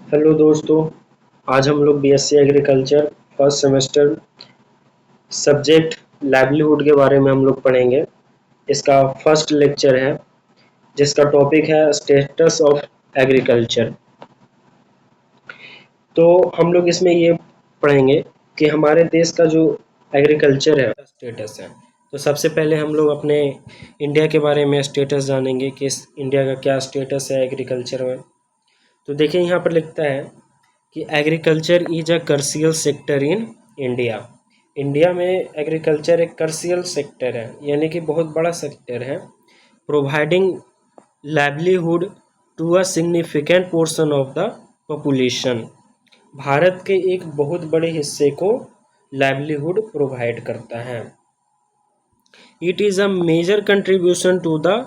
Hello दोस्तों। आज हम लोग BSc agriculture first semester subject livelihood के बारे में हम लोग पढ़ेंगे। इसका फर्स्ट लेक्चर है जिसका टॉपिक है स्टेटस ऑफ एग्रीकल्चर। तो हम लोग इसमें ये पढ़ेंगे कि हमारे देश का जो एग्रीकल्चर है स्टेटस है। तो सबसे पहले हम लोग अपने इंडिया के बारे में स्टेटस जानेंगे कि इस इंडिया का क्या स्टेटस है एग्रीकल्चर में। तो देखिए यहाँ पर लिखता है कि agriculture is a crucial sector in India. India में एग्रीकल्चर एक कर्सियल सेक्टर है, यानी कि बहुत बड़ा सेक्टर है, providing livelihood to a significant portion of the population. Bharat के एक बहुत बड़े हिस्से को लाइवलीहुड प्रोवाइड करता है। It is a major contribution to the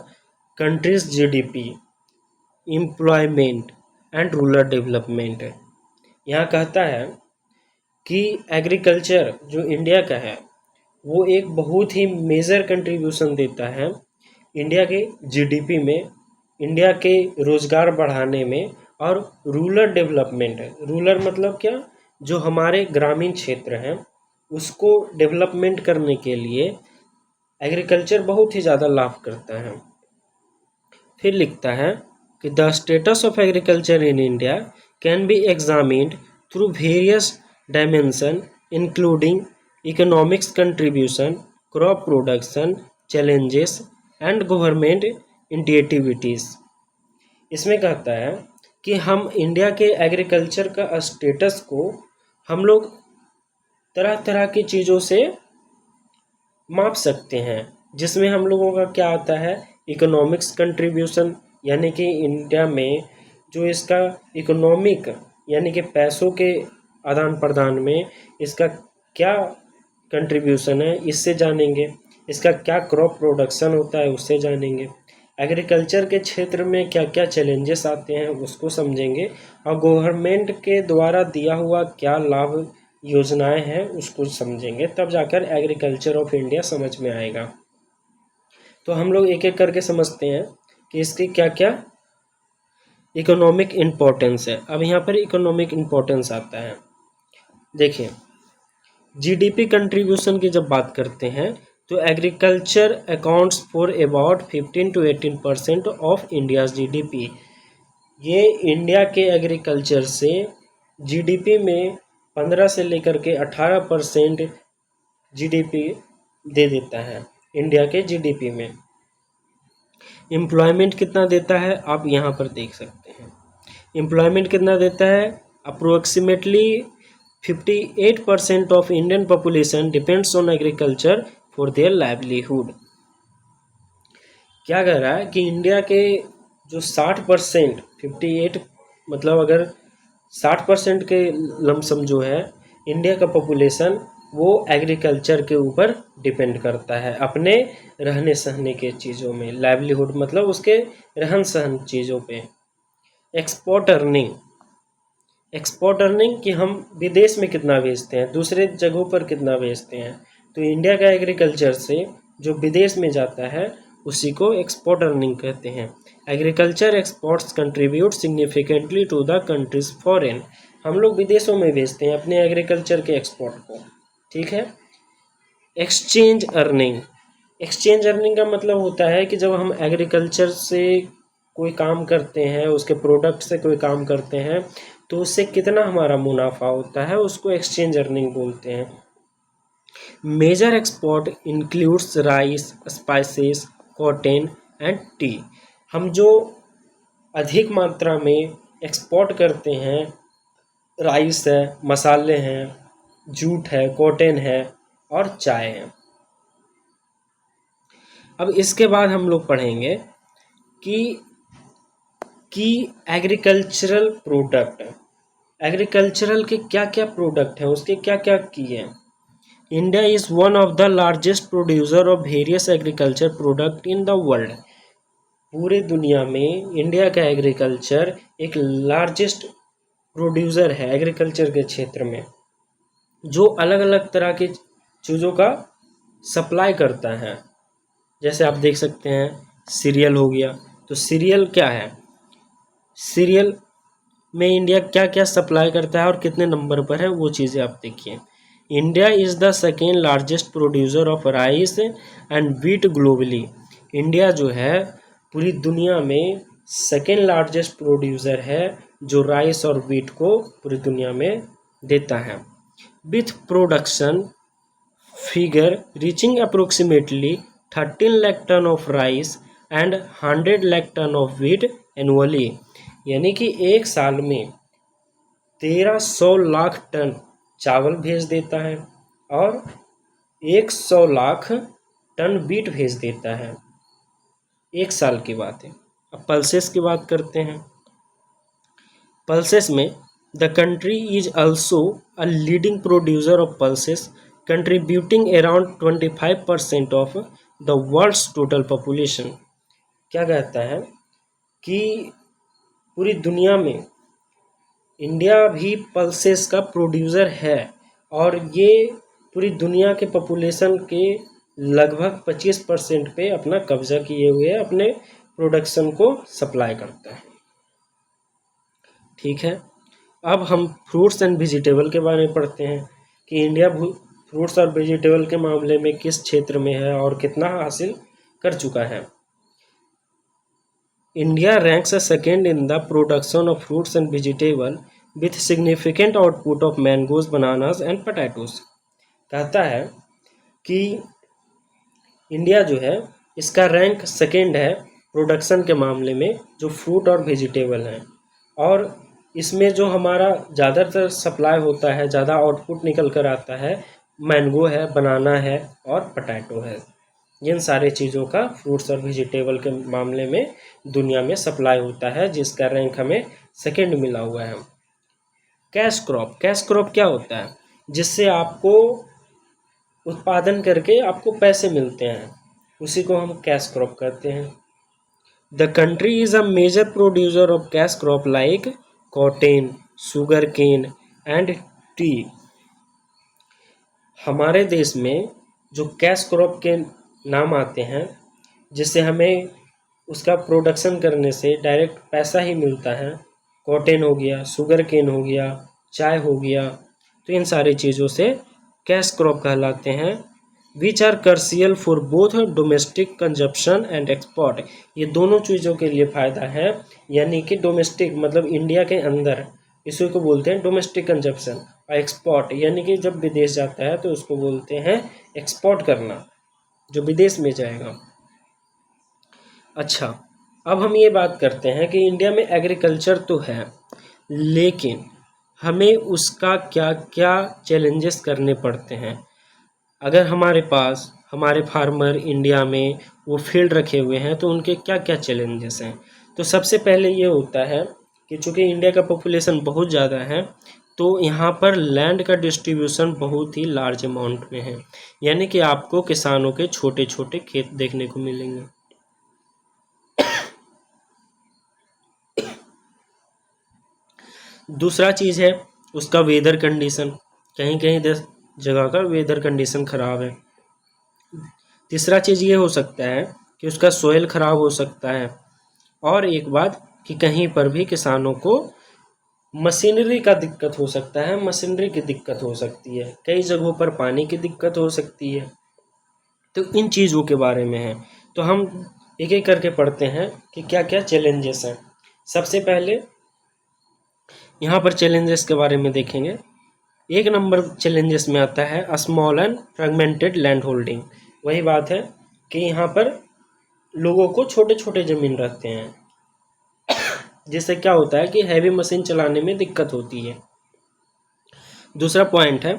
country's GDP, employment and rural development. यहाँ कहता है कि एग्रीकल्चर जो इंडिया का है वो एक बहुत ही मेजर कंट्रीब्यूशन देता है इंडिया के जीडीपी में, इंडिया के रोज़गार बढ़ाने में और रूरल डेवलपमेंट है। रूरल मतलब क्या, जो हमारे ग्रामीण क्षेत्र हैं उसको डेवलपमेंट करने के लिए एग्रीकल्चर बहुत ही ज़्यादा लाभ करता है। फिर लिखता है कि the status of agriculture in India can be examined through various dimension including economics contribution, crop production, challenges and government initiatives. इसमें कहता है कि हम इंडिया के एग्रीकल्चर का स्टेटस को हम लोग तरह तरह की चीज़ों से माप सकते हैं, जिसमें हम लोगों का क्या आता है, इकोनॉमिक्स कंट्रीब्यूशन, यानी कि इंडिया में जो इसका इकोनॉमिक यानी कि पैसों के आदान प्रदान में इसका क्या कंट्रीब्यूशन है इससे जानेंगे। इसका क्या क्रॉप प्रोडक्शन होता है उससे जानेंगे। एग्रीकल्चर के क्षेत्र में क्या क्या चैलेंजेस आते हैं उसको समझेंगे, और गवर्नमेंट के द्वारा दिया हुआ क्या लाभ योजनाएं हैं उसको समझेंगे, तब जाकर एग्रीकल्चर ऑफ इंडिया समझ में आएगा। तो हम लोग एक एक करके समझते हैं कि इसकी क्या क्या इकोनॉमिक इम्पोर्टेंस है। अब यहाँ पर इकोनॉमिक इम्पोर्टेंस आता है। देखिए, जीडीपी कंट्रीब्यूशन की जब बात करते हैं तो agriculture accounts for about 15 to 18% of India's GDP. ये इंडिया के एग्रीकल्चर से जीडीपी में 15 से लेकर के 18% जीडीपी दे देता है इंडिया के जीडीपी में। एम्प्लॉयमेंट कितना देता है आप यहाँ पर देख सकते हैं। एम्प्लॉयमेंट कितना देता है, approximately 58% of Indian population depends on agriculture for their livelihood. क्या कह रहा है कि इंडिया के जो 60%, 58 मतलब अगर 60% के लमसम जो है इंडिया का पॉपुलेशन वो एग्रीकल्चर के ऊपर डिपेंड करता है अपने रहने सहने के चीज़ों में। लाइवलीहुड मतलब उसके रहन सहन चीज़ों पे। एक्सपोर्ट अर्निंग, एक्सपोर्ट अर्निंग कि हम विदेश में कितना बेचते हैं, दूसरे जगहों पर कितना बेचते हैं। तो इंडिया का एग्रीकल्चर से जो विदेश में जाता है उसी को एक्सपोर्ट अर्निंग कहते हैं। Agriculture exports contribute significantly to the country's foreign. हम लोग विदेशों में बेचते हैं अपने एग्रीकल्चर के एक्सपोर्ट को, ठीक है। एक्सचेंज अर्निंग, एक्सचेंज अर्निंग का मतलब होता है कि जब हम एग्रीकल्चर से कोई काम करते हैं, उसके प्रोडक्ट से कोई काम करते हैं तो उससे कितना हमारा मुनाफा होता है उसको एक्सचेंज अर्निंग बोलते हैं। Major export includes rice, spices, cotton and tea. हम जो अधिक मात्रा में एक्सपोर्ट करते हैं, राइस है, मसाले हैं, जूट है, कॉटन है और चाय है। अब इसके बाद हम लोग पढ़ेंगे कि एग्रीकल्चरल प्रोडक्ट, एग्रीकल्चरल के क्या क्या प्रोडक्ट हैं, उसके क्या क्या की हैं। India is one of the largest producer of various agriculture product in the world. पूरे दुनिया में इंडिया का एग्रीकल्चर एक लार्जेस्ट प्रोड्यूसर है एग्रीकल्चर के क्षेत्र में, जो अलग अलग तरह की चीज़ों का सप्लाई करता है। जैसे आप देख सकते हैं सीरियल हो गया, तो सीरियल क्या है, सीरियल में इंडिया क्या क्या सप्लाई करता है और कितने नंबर पर है वो चीज़ें आप देखिए। India is the second largest producer of rice and wheat globally. India जो है पूरी दुनिया में सेकेंड लार्जेस्ट प्रोड्यूसर है जो राइस और व्हीट को पूरी दुनिया में देता है, with production figure reaching approximately 13 lakh ton of rice and 100 lakh ton of wheat annually. यानी कि एक साल में 1300 लाख टन चावल भेज देता है और 100 लाख टन व्हीट भेज देता है, एक साल की बात है। अब पल्सेस की बात करते हैं। पल्सेस में the country is also a leading producer of pulses, contributing around 25% of the world's total population. क्या कहता है कि पूरी दुनिया में इंडिया भी पल्सेस का प्रोड्यूसर है और ये पूरी दुनिया के पॉपुलेशन के लगभग 25% पे अपना कब्जा किए हुए अपने प्रोडक्शन को सप्लाई करता है। ठीक है, अब हम फ्रूट्स एंड वेजिटेबल के बारे में पढ़ते हैं कि इंडिया फ्रूट्स और वेजिटेबल के मामले में किस क्षेत्र में है और कितना हासिल कर चुका है। India ranks second in the production of fruits and vegetable with significant output of mangoes, bananas and potatoes. कहता है कि इंडिया जो है इसका रैंक सेकेंड है प्रोडक्शन के मामले में जो फ्रूट और वेजिटेबल हैं, और इसमें जो हमारा ज़्यादातर सप्लाई होता है, ज़्यादा आउटपुट निकल कर आता है, मैंगो है, बनाना है और पोटैटो है। इन सारे चीज़ों का फ्रूट्स और वेजिटेबल के मामले में दुनिया में सप्लाई होता है, जिसका रैंक हमें सेकेंड मिला हुआ है। कैश क्रॉप, कैश क्रॉप क्या होता है? जिससे आपको उत्पादन करके आपको पैसे मिलते हैं, उसी को हम कैश क्रॉप कहते हैं। The country is a major producer of cash crop like cotton, sugarcane and tea. हमारे देश में जो कैश क्रॉप के नाम आते हैं, जिससे हमें उसका प्रोडक्शन करने से डायरेक्ट पैसा ही मिलता है, कॉटन हो गया, शुगर केन हो गया, चाय हो गया, तो इन सारी चीज़ों से कैश क्रॉप कहलाते हैं। Which are crucial for both domestic consumption and export. ये दोनों चीज़ों के लिए फ़ायदा है, यानी कि डोमेस्टिक मतलब इंडिया के अंदर, इसी को बोलते हैं डोमेस्टिक कंजप्शन, और एक्सपोर्ट यानी कि जब विदेश जाता है तो उसको बोलते हैं एक्सपोर्ट करना, जो विदेश में जाएगा। अच्छा, अब हम ये बात करते हैं कि इंडिया में एग्रीकल्चर तो है, लेकिन हमें उसका क्या क्या चैलेंजेस करने पड़ते हैं। अगर हमारे पास हमारे फार्मर इंडिया में वो फील्ड रखे हुए हैं तो उनके क्या क्या चैलेंजेस हैं। तो सबसे पहले ये होता है कि चूँकि इंडिया का पॉपुलेशन बहुत ज़्यादा है, तो यहाँ पर लैंड का डिस्ट्रीब्यूशन बहुत ही लार्ज अमाउंट में है, यानी कि आपको किसानों के छोटे छोटे खेत देखने को मिलेंगे। दूसरा चीज़ है उसका वेदर कंडीशन, कहीं कहीं जगह का वेदर कंडीशन ख़राब है। तीसरा चीज़ ये हो सकता है कि उसका सोयल ख़राब हो सकता है, और एक बात कि कहीं पर भी किसानों को मशीनरी का दिक्कत हो सकता है, मशीनरी की दिक्कत हो सकती है, कई जगहों पर पानी की दिक्कत हो सकती है। तो इन चीज़ों के बारे में है, तो हम एक एक करके पढ़ते हैं कि क्या क्या चैलेंजेस हैं। सबसे पहले यहाँ पर चैलेंजेस के बारे में देखेंगे। एक नंबर चैलेंजेस में आता है small and fragmented land holding. वही बात है कि यहाँ पर लोगों को छोटे छोटे ज़मीन रहते हैं, जिससे क्या होता है कि हैवी मशीन चलाने में दिक्कत होती है। दूसरा पॉइंट है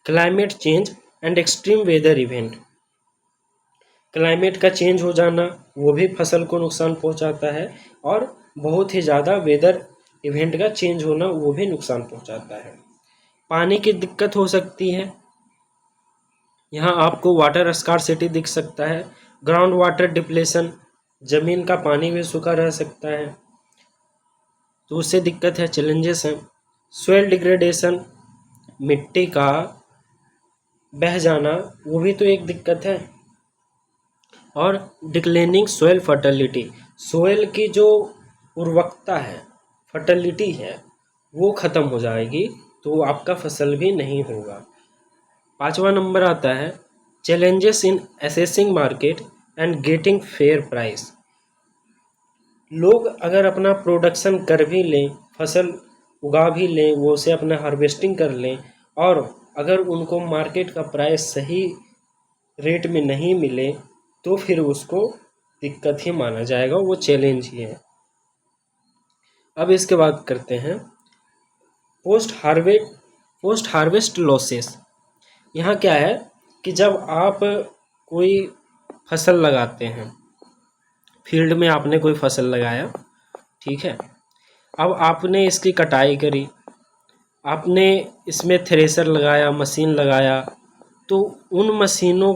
climate change and extreme weather event. Climate का चेंज हो जाना वो भी फसल को नुकसान पहुंचाता है, और बहुत ही ज़्यादा वेदर इवेंट का चेंज होना वो भी नुकसान पहुंचाता है। पानी की दिक्कत हो सकती है, यहाँ आपको वाटर स्कार्सिटी दिख सकता है। ग्राउंड वाटर डिप्लेशन, ज़मीन का पानी भी सूखा रह सकता है, तो उससे दिक्कत है, चैलेंजेस हैं। सोयल डिग्रेडेशन, मिट्टी का बह जाना वो भी तो एक दिक्कत है। और डिक्लेनिंग सोयल फर्टिलिटी, सोयल की जो उर्वरकता है, फर्टिलिटी है, वो ख़त्म हो जाएगी, तो आपका फसल भी नहीं होगा। 5वां नंबर आता है challenges in assessing market and getting fair price. लोग अगर अपना प्रोडक्शन कर भी लें, फसल उगा भी लें, वो उसे अपना हार्वेस्टिंग कर लें, और अगर उनको मार्केट का प्राइस सही रेट में नहीं मिले तो फिर उसको दिक्कत ही माना जाएगा, वो चैलेंज ही है। अब इसके बाद करते हैं पोस्ट हार्वेस्ट लॉसेस। यहाँ क्या है कि जब आप कोई फसल लगाते हैं, फील्ड में आपने कोई फसल लगाया, ठीक है, अब आपने इसकी कटाई करी, आपने इसमें थ्रेसर लगाया, मशीन लगाया, तो उन मशीनों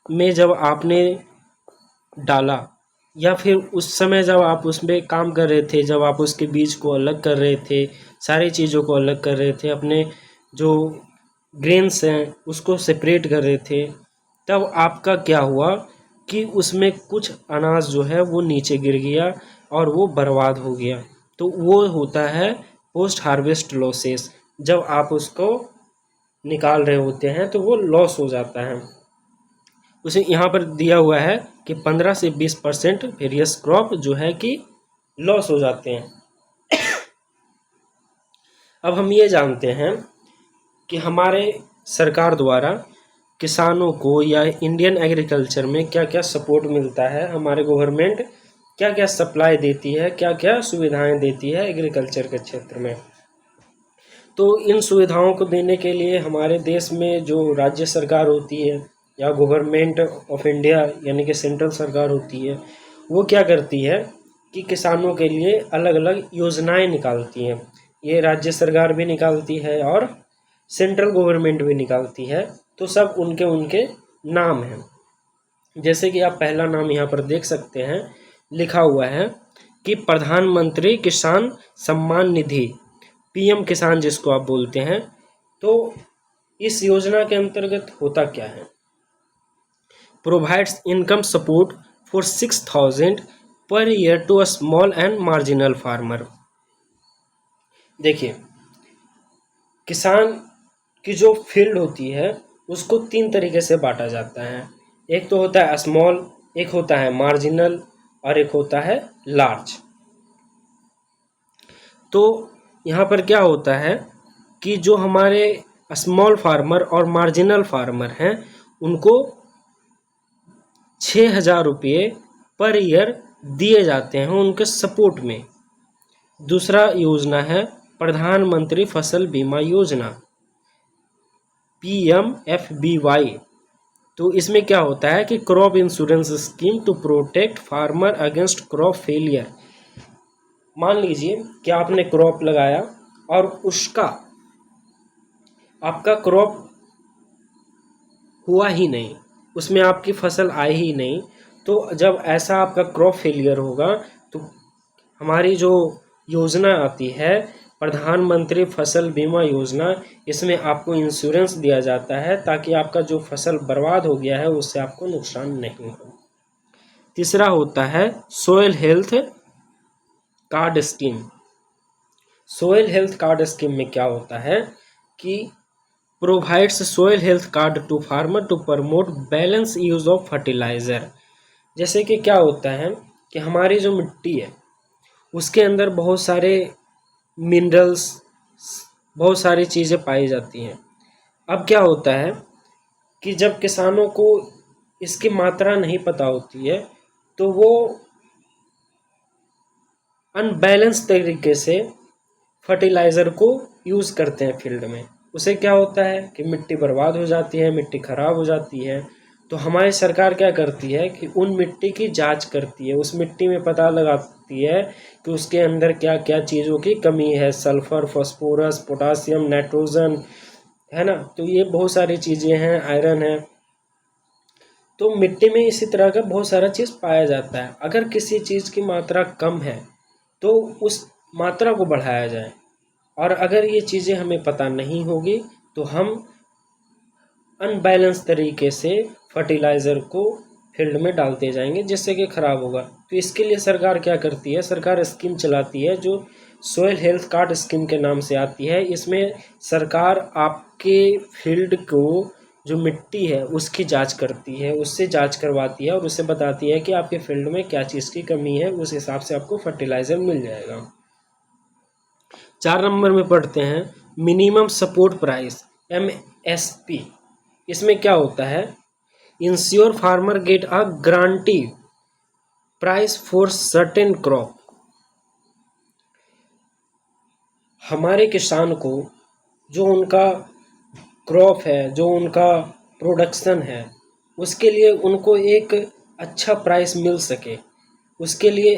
में जब आपने डाला या फिर उस समय जब आप उसमें काम कर रहे थे, जब आप उसके बीज को अलग कर रहे थे, सारी चीज़ों को अलग कर रहे थे, अपने जो ग्रेन्स हैं उसको सेपरेट कर रहे थे, तब आपका क्या हुआ कि उसमें कुछ अनाज जो है वो नीचे गिर गया और वो बर्बाद हो गया। तो वो होता है पोस्ट हार्वेस्ट लॉसेस। जब आप उसको निकाल रहे होते हैं तो वो लॉस हो जाता है। उसे यहाँ पर दिया हुआ है कि 15 से 20% वेरियस क्रॉप जो है कि लॉस हो जाते हैं। अब हम ये जानते हैं कि हमारे सरकार द्वारा किसानों को या इंडियन एग्रीकल्चर में क्या क्या सपोर्ट मिलता है, हमारे गवर्नमेंट क्या क्या सप्लाई देती है, क्या क्या सुविधाएं देती है एग्रीकल्चर के क्षेत्र में। तो इन सुविधाओं को देने के लिए हमारे देश में जो राज्य सरकार होती है या गवर्नमेंट ऑफ इंडिया यानी कि सेंट्रल सरकार होती है, वो क्या करती है कि किसानों के लिए अलग अलग योजनाएं निकालती हैं। ये राज्य सरकार भी निकालती है और सेंट्रल गवर्नमेंट भी निकालती है। तो सब उनके उनके नाम हैं। जैसे कि आप पहला नाम यहाँ पर देख सकते हैं, लिखा हुआ है कि प्रधानमंत्री किसान सम्मान निधि, पीएम किसान जिसको आप बोलते हैं। तो इस योजना के अंतर्गत होता क्या है, provides income support for 6,000 per year to a small and marginal farmer. देखिए, किसान की जो फील्ड होती है उसको 3 तरीके से बांटा जाता है। एक तो होता है स्मॉल, एक होता है मार्जिनल और एक होता है लार्ज। तो यहाँ पर क्या होता है कि जो हमारे स्मॉल फार्मर और मार्जिनल फार्मर हैं उनको 6,000 रुपये पर ईयर दिए जाते हैं उनके सपोर्ट में। दूसरा योजना है प्रधानमंत्री फसल बीमा योजना, PMFBY। तो इसमें क्या होता है कि crop insurance scheme to protect farmer against crop failure. मान लीजिए कि आपने क्रॉप लगाया और उसका आपका क्रॉप हुआ ही नहीं, उसमें आपकी फसल आई ही नहीं, तो जब ऐसा आपका क्रॉप फेलियर होगा तो हमारी जो योजना आती है प्रधानमंत्री फसल बीमा योजना, इसमें आपको इंश्योरेंस दिया जाता है ताकि आपका जो फसल बर्बाद हो गया है उससे आपको नुकसान नहीं हो। तीसरा होता है soil health card scheme. Soil health card scheme में क्या होता है कि provides soil health card to farmer to promote balance use of fertiliser. जैसे कि क्या होता है कि हमारी जो मिट्टी है उसके अंदर बहुत सारे मिनरल्स, बहुत सारी चीज़ें पाई जाती हैं। अब क्या होता है कि जब किसानों को इसकी मात्रा नहीं पता होती है तो वो अनबैलेंस तरीके से फर्टिलाइज़र को यूज़ करते हैं फील्ड में। उसे क्या होता है कि मिट्टी बर्बाद हो जाती है, मिट्टी ख़राब हो जाती है। तो हमारी सरकार क्या करती है कि उन मिट्टी की जांच करती है, उस मिट्टी में पता लगाती है कि उसके अंदर क्या क्या चीज़ों की कमी है, सल्फ़र, फास्फोरस, पोटासियम, नाइट्रोजन, है ना। तो ये बहुत सारी चीज़ें हैं, आयरन है। तो मिट्टी में इसी तरह का बहुत सारा चीज़ पाया जाता है। अगर किसी चीज़ की मात्रा कम है तो उस मात्रा को बढ़ाया जाए, और अगर ये चीज़ें हमें पता नहीं होगी तो हम अनबैलेंस तरीके से फर्टिलाइज़र को फील्ड में डालते जाएंगे जिससे कि ख़राब होगा। तो इसके लिए सरकार क्या करती है, सरकार स्कीम चलाती है जो सोयल हेल्थ कार्ड स्कीम के नाम से आती है। इसमें सरकार आपके फील्ड को जो मिट्टी है उसकी जांच करती है, उससे जांच करवाती है और उससे बताती है कि आपके फील्ड में क्या चीज़ की कमी है, उस हिसाब से आपको फर्टिलाइज़र मिल जाएगा। 4 नंबर में पढ़ते हैं मिनिमम सपोर्ट प्राइस MSP। इसमें क्या होता है, ensure farmer get a guarantee price for certain crop. हमारे किसान को जो उनका क्रॉप है, जो उनका प्रोडक्शन है, उसके लिए उनको एक अच्छा प्राइस मिल सके, उसके लिए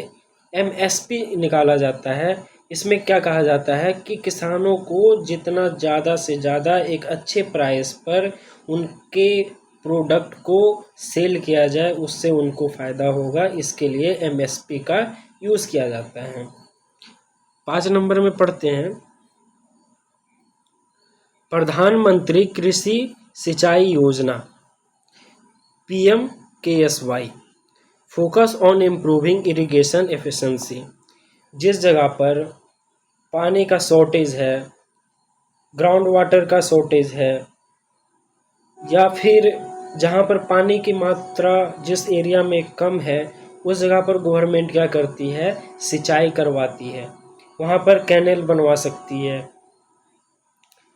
MSP निकाला जाता है। इसमें क्या कहा जाता है कि किसानों को जितना ज़्यादा से ज़्यादा एक अच्छे प्राइस पर उनके प्रोडक्ट को सेल किया जाए, उससे उनको फ़ायदा होगा, इसके लिए MSP का यूज़ किया जाता है। 5 नंबर में पढ़ते हैं प्रधानमंत्री कृषि सिंचाई योजना PMKSY focus on improving irrigation efficiency. जिस जगह पर पानी का शॉर्टेज है, ग्राउंड वाटर का शॉर्टेज है, या फिर जहाँ पर पानी की मात्रा जिस एरिया में कम है, उस जगह पर गवर्नमेंट क्या करती है, सिंचाई करवाती है, वहाँ पर कैनेल बनवा सकती है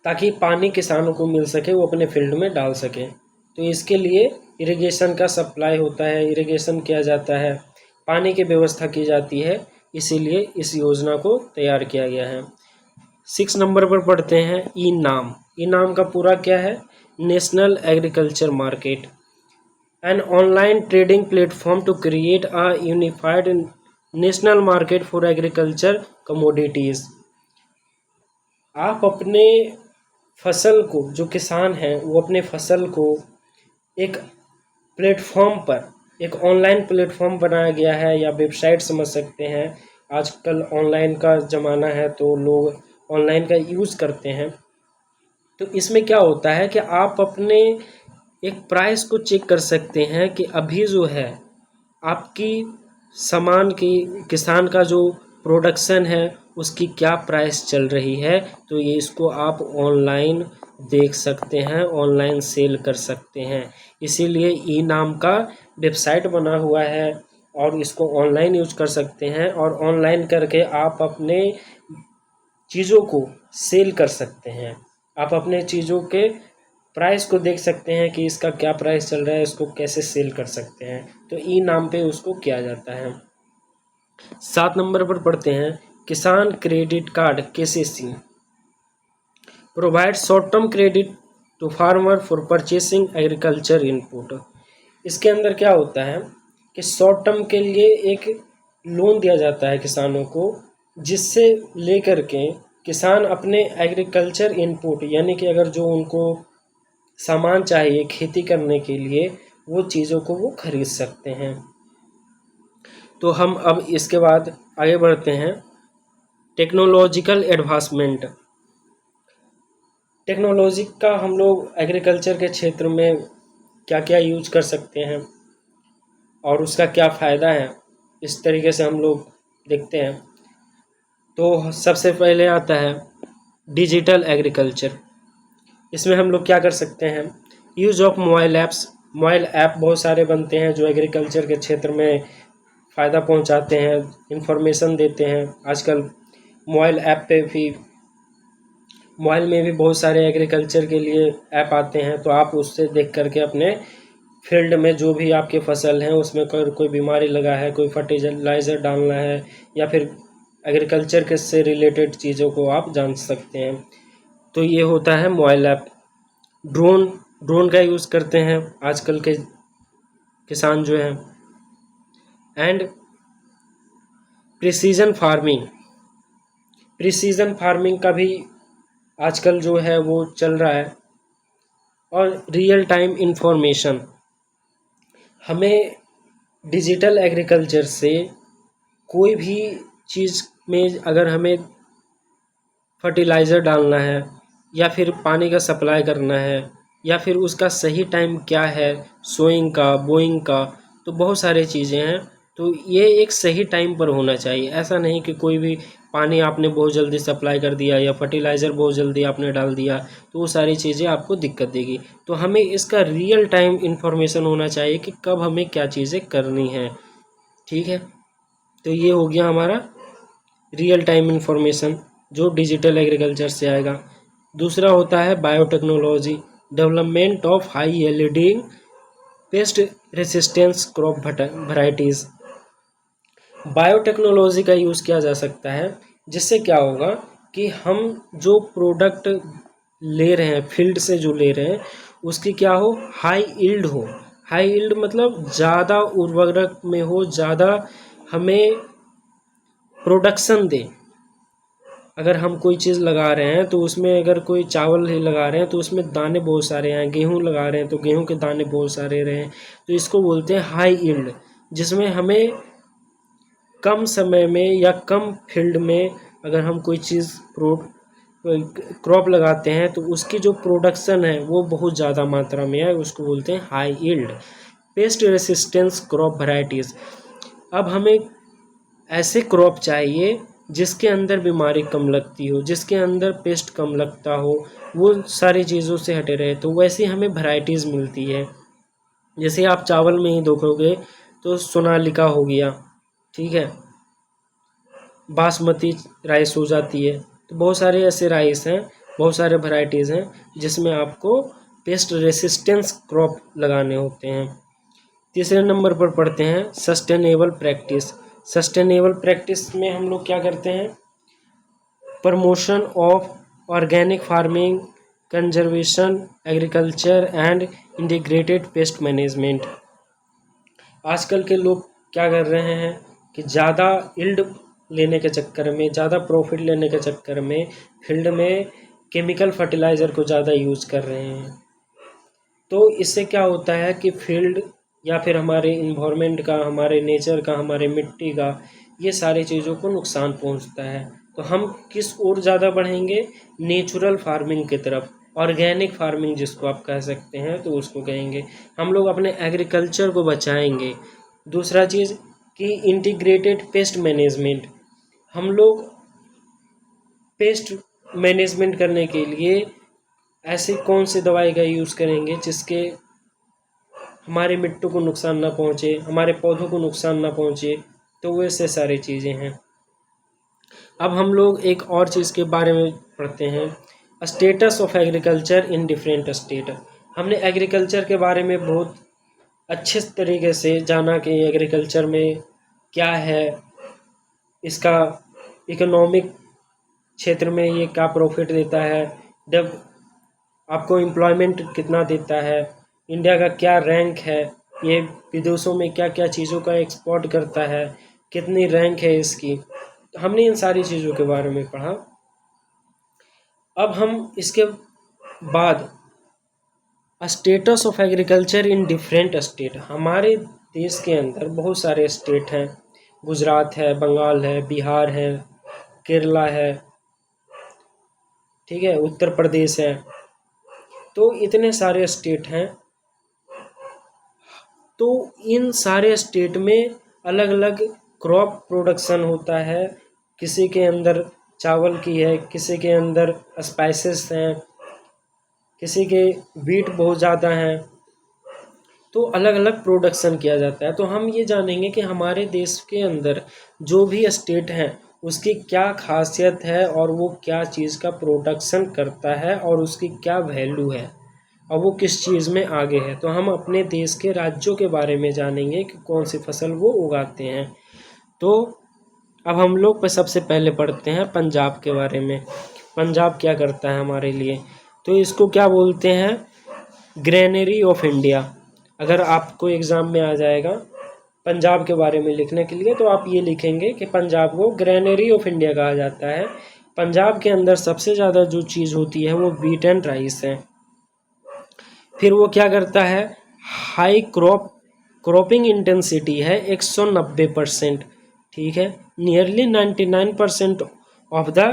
ताकि पानी किसानों को मिल सके, वो अपने फील्ड में डाल सकें। तो इसके लिए इरिगेशन का सप्लाई होता है, इरिगेशन किया जाता है, पानी की व्यवस्था की जाती है, इसीलिए इस योजना को तैयार किया गया है। 6 नंबर पर पढ़ते हैं ई नाम। ई नाम का पूरा क्या है, national agriculture market, an online trading platform to create a unified national market for agriculture commodities. आप अपने फसल को, जो किसान हैं वो अपने फसल को एक प्लेटफॉर्म पर, एक ऑनलाइन प्लेटफॉर्म बनाया गया है या वेबसाइट समझ सकते हैं, आजकल ऑनलाइन का ज़माना है तो लोग ऑनलाइन का यूज़ करते हैं। तो इसमें क्या होता है कि आप अपने एक प्राइस को चेक कर सकते हैं कि अभी जो है आपकी सामान की, किसान का जो प्रोडक्शन है उसकी क्या प्राइस चल रही है। तो ये इसको आप ऑनलाइन देख सकते हैं, ऑनलाइन सेल कर सकते हैं। इसीलिए ई नाम का वेबसाइट बना हुआ है और इसको ऑनलाइन यूज कर सकते हैं, और ऑनलाइन करके आप अपने चीज़ों को सेल कर सकते हैं। आप अपने चीज़ों के प्राइस को देख सकते हैं कि इसका क्या प्राइस चल रहा है, इसको कैसे सेल कर सकते हैं। तो ई नाम पे उसको किया जाता है। 7 नंबर पर पढ़ते हैं Kisan credit card KCC provide short term credit to farmer for purchasing agriculture input. इसके अंदर क्या होता है कि शॉर्ट टर्म के लिए एक लोन दिया जाता है किसानों को, जिससे लेकर के किसान अपने एग्रीकल्चर इनपुट, यानी कि अगर जो उनको सामान चाहिए खेती करने के लिए, वो चीज़ों को वो खरीद सकते हैं। तो हम अब इसके बाद आगे बढ़ते हैं टेक्नोलॉजिकल एडवांसमेंट। टेक्नोलॉजी का हम लोग एग्रीकल्चर के क्षेत्र में क्या क्या यूज कर सकते हैं और उसका क्या फ़ायदा है, इस तरीके से हम लोग देखते हैं। तो सबसे पहले आता है डिजिटल एग्रीकल्चर। इसमें हम लोग क्या कर सकते हैं, use of mobile apps. Mobile app बहुत सारे बनते हैं जो एग्रीकल्चर के क्षेत्र में फ़ायदा पहुंचाते हैं, इंफॉर्मेशन देते हैं। आजकल मोबाइल ऐप पे भी, मोबाइल में भी बहुत सारे एग्रीकल्चर के लिए ऐप आते हैं, तो आप उससे देख करके अपने फील्ड में जो भी आपके फसल हैं उसमें कोई बीमारी लगा है, कोई फर्टिलाइज़र डालना है, या फिर एग्रीकल्चर के से रिलेटेड चीज़ों को आप जान सकते हैं। तो ये होता है मोबाइल ऐप। ड्रोन का यूज़ करते हैं आजकल के किसान जो हैं। एंड प्रिसीजन फार्मिंग का भी आजकल जो है वो चल रहा है। और रियल टाइम इंफॉर्मेशन, हमें डिजिटल एग्रीकल्चर से कोई भी चीज़ में अगर हमें फर्टिलाइज़र डालना है या फिर पानी का सप्लाई करना है या फिर उसका सही टाइम क्या है, सोइंग का, बोइंग का, तो बहुत सारी चीज़ें हैं तो ये एक सही टाइम पर होना चाहिए। ऐसा नहीं कि कोई भी पानी आपने बहुत जल्दी सप्लाई कर दिया या फर्टिलाइज़र बहुत जल्दी आपने डाल दिया तो वो सारी चीज़ें आपको दिक्कत देगी। तो हमें इसका रियल टाइम इन्फॉर्मेशन होना चाहिए कि कब हमें क्या चीज़ें करनी है। ठीक है, तो ये हो गया हमारा रियल टाइम इन्फॉर्मेशन जो डिजिटल एग्रीकल्चर से आएगा। दूसरा होता है biotechnology, development of high yielding paste resistance crop varieties. Biotechnology का यूज़ किया जा सकता है, जिससे क्या होगा कि हम जो प्रोडक्ट ले रहे हैं, फील्ड से जो ले रहे हैं, उसकी क्या हो, हाई यील्ड हो। हाई यील्ड मतलब ज़्यादा उर्वरक में हो, ज़्यादा हमें प्रोडक्शन दे। अगर हम कोई चीज़ लगा रहे हैं तो उसमें अगर कोई चावल ही लगा रहे हैं तो उसमें दाने बहुत सारे हैं, गेहूं लगा रहे हैं तो गेहूं के दाने बहुत सारे रहे, तो इसको बोलते हैं हाई यील्ड, जिसमें हमें कम समय में या कम फील्ड में अगर हम कोई चीज़ क्रॉप लगाते हैं तो उसकी जो प्रोडक्शन है वो बहुत ज़्यादा मात्रा में है, उसको बोलते हैं high yield paste resistance crop varieties. अब हमें ऐसे क्रॉप चाहिए जिसके अंदर बीमारी कम लगती हो, जिसके अंदर पेस्ट कम लगता हो, वो सारी चीज़ों से हटे रहे, तो वैसे हमें वैरायटीज़ मिलती है। जैसे आप चावल में ही देखोगे तो सोनालिका हो गया, ठीक है, बासमती राइस हो जाती है, तो बहुत सारे ऐसे राइस हैं, बहुत सारे वैरायटीज़ हैं जिसमें आपको पेस्ट रेसिस्टेंस क्रॉप लगाने होते हैं। तीसरे नंबर पर पढ़ते हैं सस्टेनेबल प्रैक्टिस। सस्टेनेबल प्रैक्टिस में हम लोग क्या करते हैं, promotion of organic farming, conservation agriculture and integrated pest management. आजकल के लोग क्या कर रहे हैं कि ज़्यादा यील्ड लेने के चक्कर में, ज़्यादा प्रॉफिट लेने के चक्कर में फील्ड में केमिकल फर्टिलाइज़र को ज़्यादा यूज़ कर रहे हैं। तो इससे क्या होता है कि फील्ड या फिर हमारे इन्वायरमेंट का, हमारे नेचर का, हमारे मिट्टी का, ये सारी चीज़ों को नुकसान पहुंचता है। तो हम किस ओर ज़्यादा बढ़ेंगे, नेचुरल फार्मिंग की तरफ, ऑर्गेनिक फार्मिंग जिसको आप कह सकते हैं, तो उसको कहेंगे। हम लोग अपने एग्रीकल्चर को बचाएंगे। दूसरा चीज़ कि इंटीग्रेटेड पेस्ट मैनेजमेंट, हम लोग पेस्ट मैनेजमेंट करने के लिए ऐसी कौन सी दवाई का यूज़ करेंगे जिसके हमारे मिट्टी को नुकसान ना पहुँचे, हमारे पौधों को नुकसान ना पहुँचे, तो वैसे सारी चीज़ें हैं। अब हम लोग एक और चीज़ के बारे में पढ़ते हैं, status of agriculture in different state. हमने एग्रीकल्चर के बारे में बहुत अच्छे तरीके से जाना कि एग्रीकल्चर में क्या है, इसका इकोनॉमिक क्षेत्र में ये क्या प्रॉफिट देता है, जब आपको एम्प्लॉयमेंट कितना देता है, इंडिया का क्या रैंक है, ये विदेशों में क्या क्या चीज़ों का एक्सपोर्ट करता है, कितनी रैंक है इसकी। हमने इन सारी चीज़ों के बारे में पढ़ा। अब हम इसके बाद status of agriculture in different state. हमारे देश के अंदर बहुत सारे स्टेट हैं, गुजरात है, बंगाल है, बिहार है, केरला है, ठीक है, उत्तर प्रदेश है, तो इतने सारे स्टेट हैं। तो इन सारे स्टेट में अलग अलग क्रॉप प्रोडक्शन होता है, किसी के अंदर चावल की है, किसी के अंदर स्पाइसेस हैं, किसी के व्हीट बहुत ज़्यादा हैं, तो अलग अलग प्रोडक्शन किया जाता है। तो हम ये जानेंगे कि हमारे देश के अंदर जो भी स्टेट हैं उसकी क्या खासियत है और वो क्या चीज़ का प्रोडक्शन करता है और उसकी क्या वैल्यू है और वो किस चीज़ में आगे है। तो हम अपने देश के राज्यों के बारे में जानेंगे कि कौन सी फसल वो उगाते हैं। तो अब हम लोग सबसे पहले पढ़ते हैं पंजाब के बारे में। पंजाब क्या करता है हमारे लिए, तो इसको क्या बोलते हैं, ग्रेनरी ऑफ इंडिया। अगर आपको एग्ज़ाम में आ जाएगा पंजाब के बारे में लिखने के लिए तो आप ये लिखेंगे कि पंजाब को ग्रेनरी ऑफ इंडिया कहा जाता है। पंजाब के अंदर सबसे ज़्यादा जो चीज़ होती है वो व्हीट एंड राइस है। फिर वो क्या करता है, हाई क्रॉपिंग इंटेंसिटी है 190%, ठीक है, nearly 99% of the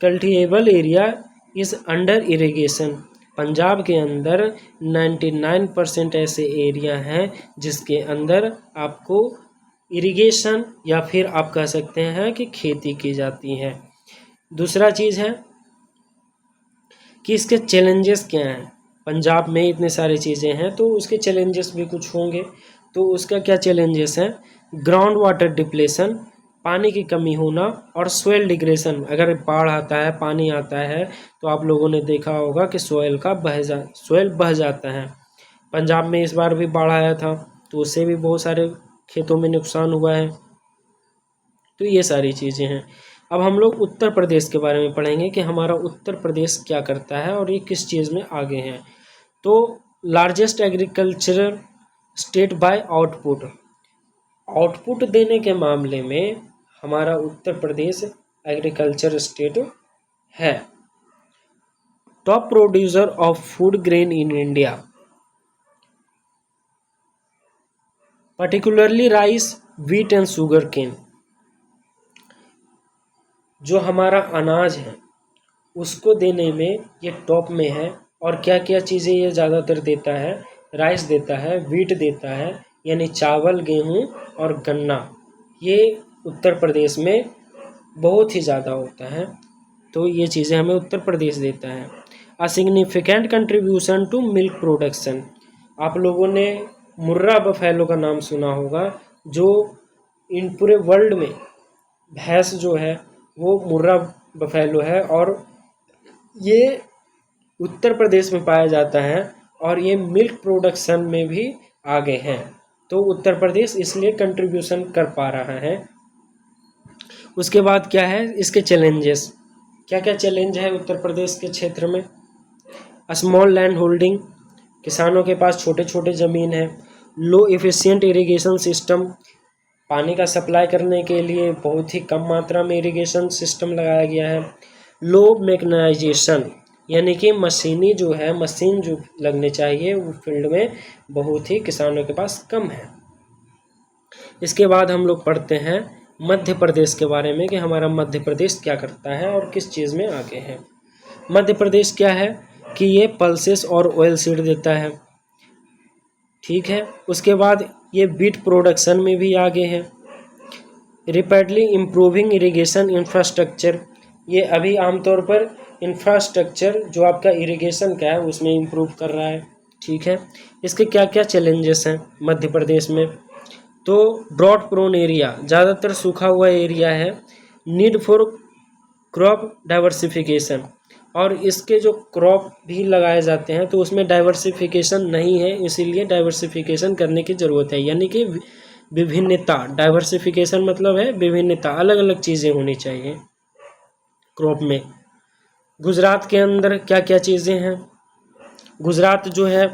cultivable area is under irrigation. Punjab के अंदर 99% ऐसे एरिया हैं जिसके अंदर आपको इरिगेशन या फिर आप कह सकते हैं कि खेती की जाती है। दूसरा चीज़ है कि इसके चैलेंजेस क्या हैं। पंजाब में इतने सारी चीज़ें हैं तो उसके चैलेंजेस भी कुछ होंगे। तो उसका क्या चैलेंजेस हैं? ग्राउंड वाटर डिप्लेशन, पानी की कमी होना, और सोयल डिग्रेशन। अगर बाढ़ आता है, पानी आता है, तो आप लोगों ने देखा होगा कि सोयल बह जाता है। पंजाब में इस बार भी बाढ़ आया था तो उससे भी बहुत सारे खेतों में नुकसान हुआ है। तो ये सारी चीज़ें हैं। अब हम लोग उत्तर प्रदेश के बारे में पढ़ेंगे कि हमारा उत्तर प्रदेश क्या करता है और ये किस चीज़ में आगे हैं। तो largest agricultural state by output देने के मामले में हमारा उत्तर प्रदेश एग्रीकल्चर स्टेट है। Top producer of food grain in India, particularly rice, wheat and sugarcane. जो हमारा अनाज है उसको देने में ये टॉप में है। और क्या क्या चीज़ें ये ज़्यादातर देता है? राइस देता है, व्हीट देता है यानी चावल, गेहूँ और गन्ना। ये उत्तर प्रदेश में बहुत ही ज़्यादा होता है। तो ये चीज़ें हमें उत्तर प्रदेश देता है। A significant contribution to milk production. आप लोगों ने मुर्रा बफेलो का नाम सुना होगा, जो इन पूरे वर्ल्ड में भैंस जो है वो मुर्रा बफेलो है, और ये उत्तर प्रदेश में पाया जाता है और ये मिल्क प्रोडक्शन में भी आगे हैं। तो उत्तर प्रदेश इसलिए कंट्रीब्यूशन कर पा रहा है। उसके बाद क्या है इसके चैलेंजेस? क्या क्या चैलेंज है उत्तर प्रदेश के क्षेत्र में? स्मॉल लैंड होल्डिंग, किसानों के पास छोटे छोटे ज़मीन है। लो एफिशिएंट इरिगेशन सिस्टम, पानी का सप्लाई करने के लिए बहुत ही कम मात्रा में इरिगेशन सिस्टम लगाया गया है। लो मैकेनाइजेशन, यानी कि मशीनी जो है, मशीन जो लगने चाहिए वो फील्ड में बहुत ही किसानों के पास कम है। इसके बाद हम लोग पढ़ते हैं मध्य प्रदेश के बारे में कि हमारा मध्य प्रदेश क्या करता है और किस चीज़ में आगे है। मध्य प्रदेश क्या है कि ये पल्सेस और ऑयल सीड देता है, ठीक है। उसके बाद ये बीट प्रोडक्शन में भी आगे है। रैपिडली इम्प्रूविंग इरिगेशन इंफ्रास्ट्रक्चर, ये अभी आमतौर पर इंफ्रास्ट्रक्चर जो आपका इरिगेशन का है उसमें इम्प्रूव कर रहा है, ठीक है। इसके क्या क्या चैलेंजेस हैं मध्य प्रदेश में? तो ड्रॉट प्रोन एरिया, ज़्यादातर सूखा हुआ एरिया है। नीड फॉर क्रॉप डाइवर्सिफिकेशन, और इसके जो क्रॉप भी लगाए जाते हैं तो उसमें डाइवर्सिफिकेशन नहीं है, इसीलिए डाइवर्सिफिकेशन करने की ज़रूरत है। यानी कि विभिन्नता, डाइवर्सिफिकेशन मतलब है विभिन्नता, अलग अलग चीज़ें होनी चाहिए क्रॉप में। गुजरात के अंदर क्या क्या चीज़ें हैं? गुजरात जो है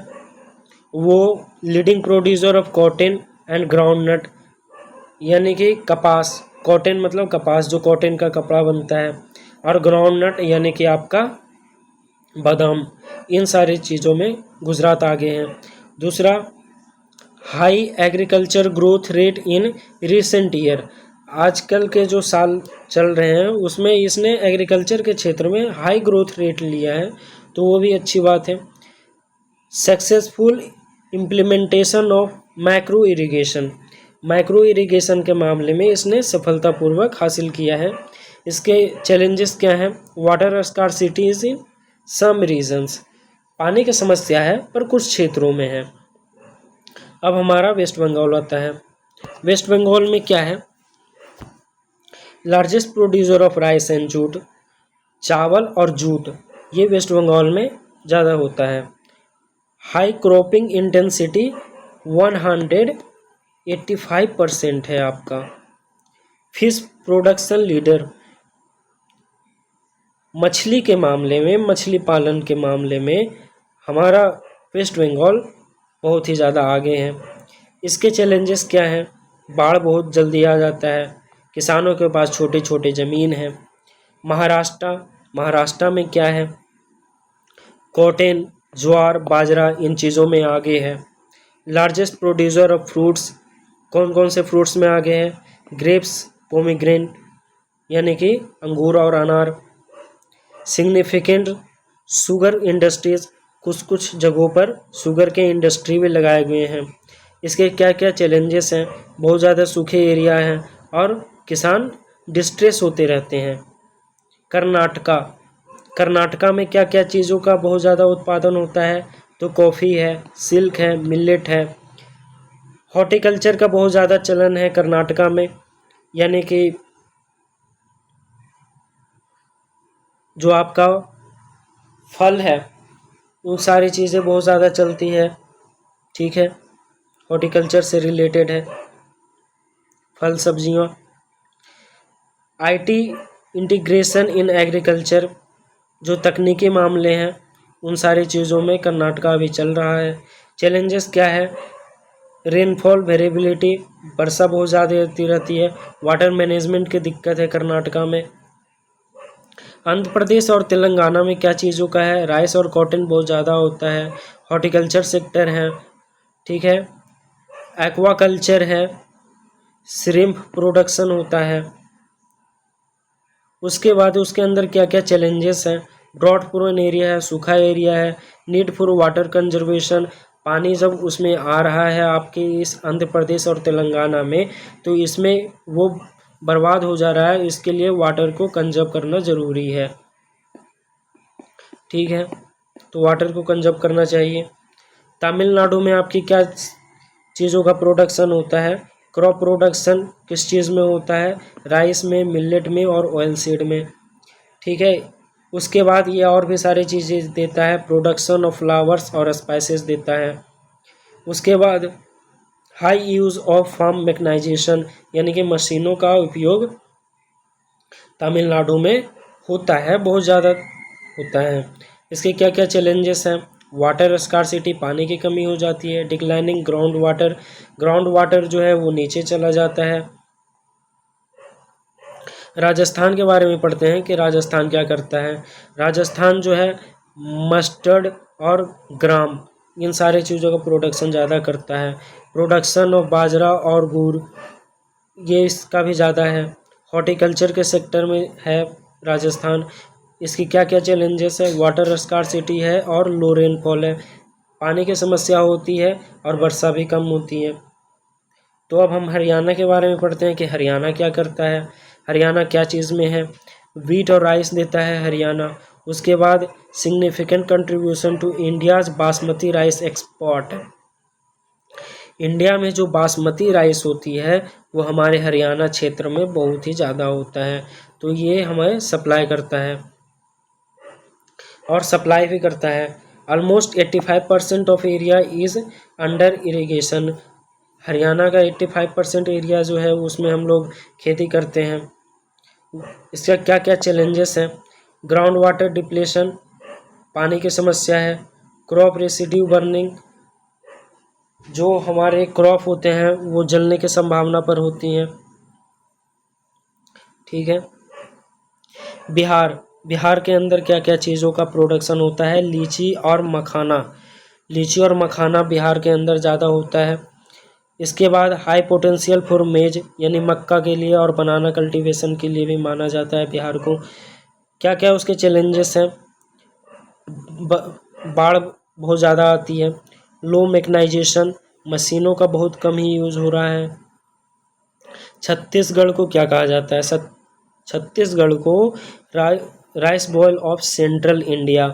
वो leading producer of cotton and groundnut, यानी कि कपास, कॉटन मतलब कपास जो कॉटन का कपड़ा बनता है, और ग्राउंडनट यानी कि आपका बादाम। इन सारी चीज़ों में गुजरात आगे हैं। दूसरा, high agriculture growth rate in recent year, आजकल के जो साल चल रहे हैं उसमें इसने एग्रीकल्चर के क्षेत्र में हाई ग्रोथ रेट लिया है, तो वो भी अच्छी बात है। Successful implementation of micro irrigation, micro irrigation के मामले में इसने सफलतापूर्वक हासिल किया है। इसके चैलेंजेस क्या हैं? वाटर स्कार्सिटीज इन सम रीजन्स, पानी की समस्या है पर कुछ क्षेत्रों में है। अब हमारा वेस्ट बंगाल आता है। वेस्ट बंगाल में क्या है? Largest producer of rice and jute, चावल और जूट ये वेस्ट बंगाल में ज़्यादा होता है। हाई क्रॉपिंग इंटेंसिटी 185% है आपका। फिश प्रोडक्शन लीडर, मछली के मामले में, मछली पालन के मामले में हमारा वेस्ट बंगाल बहुत ही ज़्यादा आगे है। इसके चैलेंजेस क्या हैं? बाढ़ बहुत जल्दी आ जाता है, किसानों के पास छोटे छोटे ज़मीन है। महाराष्ट्र में क्या है? कॉटन, ज्वार, बाजरा इन चीज़ों में आगे है। लार्जेस्ट प्रोड्यूसर ऑफ फ्रूट्स, कौन कौन से फ्रूट्स में आगे हैं? ग्रेप्स, पोमीग्रेनेट यानी कि अंगूर और अनार। सिग्निफिकेंट शुगर इंडस्ट्रीज, कुछ कुछ जगहों पर शुगर के इंडस्ट्री भी लगाए गए हैं। इसके क्या क्या चैलेंजेस हैं। बहुत ज़्यादा सूखे एरिया हैं और किसान डिस्ट्रेस होते रहते हैं। कर्नाटका में क्या क्या चीज़ों का बहुत ज़्यादा उत्पादन होता है, तो कॉफ़ी है, सिल्क है, मिलेट है। हॉर्टिकल्चर का बहुत ज़्यादा चलन है कर्नाटका में, यानी कि जो आपका फल है वो सारी चीज़ें बहुत ज़्यादा चलती है। ठीक है, हॉर्टिकल्चर से रिलेटेड है फल सब्जियाँ। आईटी इंटीग्रेशन इन एग्रीकल्चर, जो तकनीकी मामले हैं उन सारी चीज़ों में कर्नाटका अभी चल रहा है। चैलेंजेस क्या है, रेनफॉल वेरिएबिलिटी, वर्षा बहुत ज़्यादा होती रहती है। वाटर मैनेजमेंट की दिक्कत है कर्नाटका में। आंध्र प्रदेश और तेलंगाना में क्या चीज़ों का है, राइस और कॉटन बहुत ज़्यादा होता है। हॉर्टिकल्चर सेक्टर है, ठीक है, एक्वाकल्चर है, श्रिम्प प्रोडक्शन होता है। उसके बाद उसके अंदर क्या क्या चैलेंजेस हैं, ड्रॉट प्रोन एरिया है, सूखा एरिया है, नीड फॉर वाटर कंजर्वेशन। पानी जब उसमें आ रहा है आपके इस आंध्र प्रदेश और तेलंगाना में, तो इसमें वो बर्बाद हो जा रहा है, इसके लिए वाटर को कंजर्व करना ज़रूरी है। ठीक है, तो वाटर को कंजर्व करना चाहिए। तमिलनाडु में आपकी क्या चीज़ों का प्रोडक्शन होता है, क्रॉप प्रोडक्शन किस चीज़ में होता है, राइस में, मिलेट में और ऑयल सीड में। ठीक है, उसके बाद ये और भी सारी चीज़ें देता है, प्रोडक्शन ऑफ फ्लावर्स और स्पाइसेस देता है। उसके बाद high use of farm mechanisation, यानी कि मशीनों का उपयोग तमिलनाडु में होता है, बहुत ज़्यादा होता है। इसके क्या क्या चैलेंजेस हैं, वाटर स्कार्सिटी, पानी की कमी हो जाती है। डिक्लाइनिंग ग्राउंड वाटर जो है वो नीचे चला जाता है। राजस्थान के बारे में पढ़ते हैं कि राजस्थान क्या करता है। राजस्थान जो है मस्टर्ड और ग्राम, इन सारे चीज़ों का प्रोडक्शन ज़्यादा करता है। प्रोडक्शन ऑफ बाजरा और गुड़, ये इसका भी ज़्यादा है। हॉर्टिकल्चर के सेक्टर में है राजस्थान। इसकी क्या क्या चैलेंजेस है, वाटर स्कार्सिटी है और लो रेनफॉल है, पानी की समस्या होती है और वर्षा भी कम होती है। तो अब हम हरियाणा के बारे में पढ़ते हैं कि हरियाणा क्या करता है। हरियाणा क्या चीज़ में है, वीट और राइस देता है हरियाणा। उसके बाद significant contribution to India's basmati rice export. India में जो बासमती राइस होती है वो हमारे हरियाणा क्षेत्र में बहुत ही ज़्यादा होता है, तो ये हमें सप्लाई करता है और सप्लाई भी करता है। Almost 85% of area is under irrigation. Haryana का 85% एरिया जो है उसमें हम लोग खेती करते हैं। इसका क्या क्या चैलेंजेस हैं, ग्राउंड वाटर डिप्लेशन, पानी की समस्या है। क्रॉप रेसिड्यू बर्निंग, जो हमारे क्रॉप होते हैं वो जलने की संभावना पर होती हैं। ठीक है, बिहार के अंदर क्या क्या चीज़ों का प्रोडक्शन होता है, लीची और मखाना बिहार के अंदर ज़्यादा होता है। इसके बाद हाई पोटेंशियल फॉर मेज, यानी मक्का के लिए और बनाना कल्टीवेशन के लिए भी माना जाता है बिहार को। क्या क्या उसके चैलेंजेस हैं, बाढ़ बहुत ज़्यादा आती है। लो मैकेनाइजेशन, मशीनों का बहुत कम ही यूज़ हो रहा है। छत्तीसगढ़ को क्या कहा जाता है, छत्तीसगढ़ को rice bowl of central India.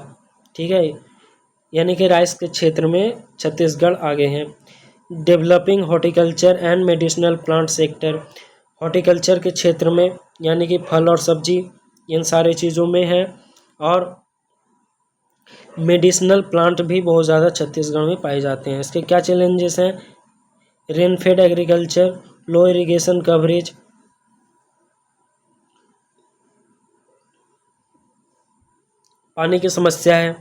ठीक है, यानी कि राइस के क्षेत्र में छत्तीसगढ़ आगे हैं। Developing horticulture and medicinal plant sector, horticulture के क्षेत्र में यानी कि फल और सब्जी इन सारे चीज़ों में है। और मेडिसिनल प्लांट भी बहुत ज़्यादा छत्तीसगढ़ में पाए जाते हैं। इसके क्या चैलेंजेस हैं, रेनफेड एग्रीकल्चर, लो इरिगेशन कवरेज, पानी की समस्या है।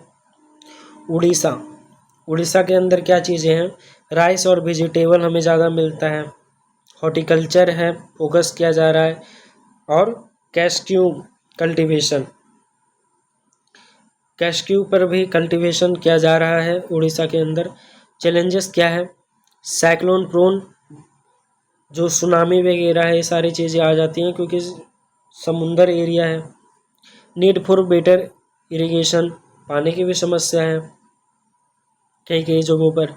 उड़ीसा के अंदर क्या चीज़ें हैं, राइस और वेजिटेबल हमें ज़्यादा मिलता है। हॉर्टिकल्चर है, फोकस किया जा रहा है। और कैश्क्यू पर भी कल्टीवेशन किया जा रहा है उड़ीसा के अंदर। चैलेंजेस क्या है, साइक्लोन प्रोन, जो सुनामी वगैरह है ये सारी चीज़ें आ जाती हैं क्योंकि समुंदर एरिया है। नीड फॉर बेटर इरिगेशन, पानी की भी समस्या है कई कई जगहों पर।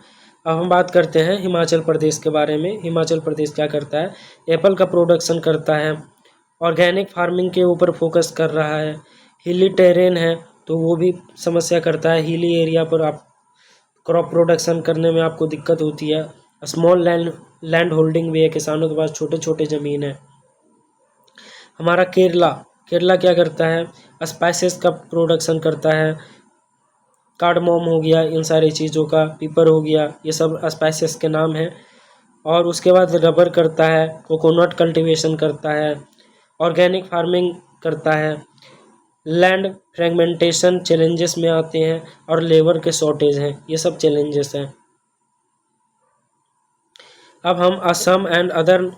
अब हम बात करते हैं हिमाचल प्रदेश के बारे में। हिमाचल प्रदेश क्या करता है, एप्पल का प्रोडक्शन करता है, ऑर्गेनिक फार्मिंग के ऊपर फोकस कर रहा है, हिली टेरेन है तो वो भी समस्या करता है, हिली एरिया पर आप क्रॉप प्रोडक्शन करने में आपको दिक्कत होती है। स्मॉल लैंड होल्डिंग भी है, किसानों के पास छोटे छोटे ज़मीन है। हमारा केरला क्या करता है, स्पाइसेस का प्रोडक्शन करता है, कार्डमोम हो गया, इन सारी चीज़ों का, पीपर हो गया, ये सब स्पाइसेस के नाम हैं। और उसके बाद रबर करता है, कोकोनट कल्टीवेशन करता है, ऑर्गेनिक फार्मिंग करता है, लैंड फ्रेगमेंटेशन चैलेंजेस में आते हैं, और लेबर के शॉर्टेज हैं, ये सब चैलेंजेस हैं। अब हम Assam and other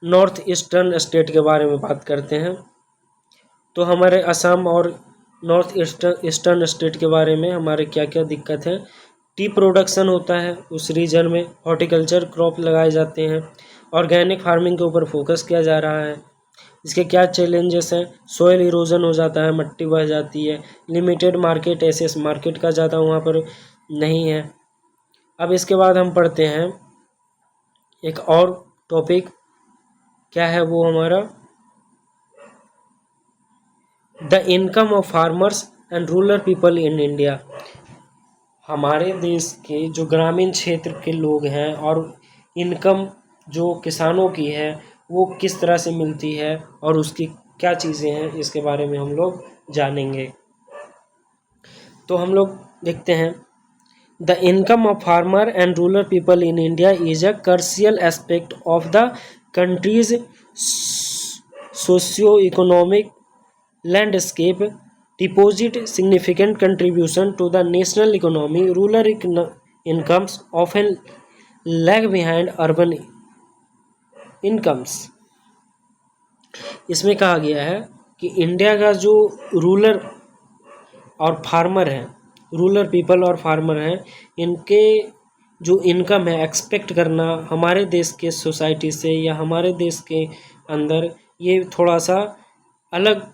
north eastern state के बारे में बात करते हैं। तो हमारे असम और नॉर्थ ईस्टर्न स्टेट के बारे में हमारे क्या क्या दिक्कत है। टी प्रोडक्शन होता है उस रीजन में, हॉर्टिकल्चर क्रॉप लगाए जाते हैं, ऑर्गेनिक फार्मिंग के ऊपर फोकस किया जा रहा है। इसके क्या चैलेंजेस हैं, सोयल इरोजन हो जाता है, मिट्टी बह जाती है, लिमिटेड मार्केट एसेस, मार्केट का ज़्यादा वहाँ पर नहीं है। अब इसके बाद हम पढ़ते हैं एक और टॉपिक, क्या है वो हमारा, the income of farmers and rural people in India. हमारे देश के जो ग्रामीण क्षेत्र के लोग हैं और इनकम जो किसानों की है वो किस तरह से मिलती है और उसकी क्या चीज़ें हैं, इसके बारे में हम लोग जानेंगे। तो हम लोग देखते हैं, the income of farmer and rural people in India is a crucial aspect of the countries socio economic landscape, deposit significant contribution to the national economy. Rural incomes often lag behind urban incomes. इसमें कहा गया है कि India का जो rural और farmer हैं, rural people और फार्मर हैं, इनके जो इनकम है एक्सपेक्ट करना हमारे देश के सोसाइटी से या हमारे देश के अंदर, ये थोड़ा सा अलग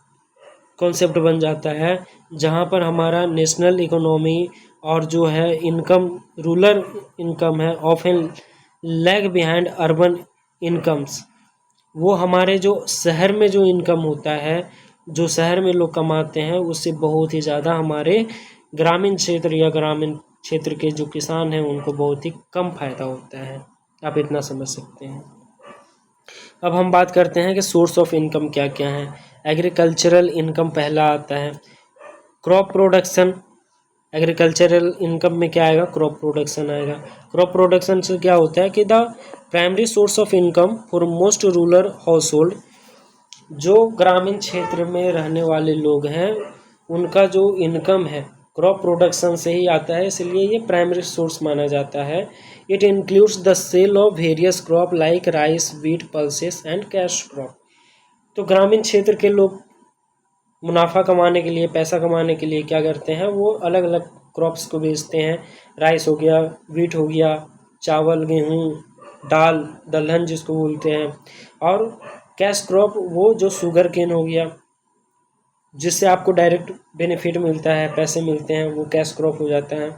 कॉन्सेप्ट बन जाता है, जहाँ पर हमारा नेशनल इकोनॉमी और जो है इनकम, रूरल इनकम है often lag behind urban incomes. वो हमारे जो शहर में जो इनकम होता है, जो शहर में लोग कमाते हैं, उससे बहुत ही ज़्यादा हमारे ग्रामीण क्षेत्र या ग्रामीण क्षेत्र के जो किसान हैं उनको बहुत ही कम फायदा होता है। आप इतना समझ सकते हैं। अब हम बात करते हैं कि सोर्स ऑफ इनकम क्या क्या है। एग्रीकल्चरल इनकम पहला आता है, क्रॉप प्रोडक्शन। एग्रीकल्चरल इनकम में क्या आएगा, क्रॉप प्रोडक्शन आएगा। क्रॉप प्रोडक्शन से क्या होता है कि the primary source of income for most rural house hold. जो ग्रामीण क्षेत्र में रहने वाले लोग हैं उनका जो इनकम है क्रॉप प्रोडक्शन से ही आता है, इसलिए ये प्राइमरी सोर्स माना जाता है। It includes the sale of various crop like rice, wheat, pulses and cash crop. तो ग्रामीण क्षेत्र के लोग मुनाफा कमाने के लिए, पैसा कमाने के लिए क्या करते हैं, वो अलग अलग क्रॉप्स को बेचते हैं। राइस हो गया, व्हीट हो गया, चावल, गेहूँ, दाल, दलहन जिसको बोलते हैं, और कैश क्रॉप वो जो शुगर केन हो गया, जिससे आपको डायरेक्ट बेनिफिट मिलता है, पैसे मिलते हैं, वो कैश क्रॉप हो जाता है।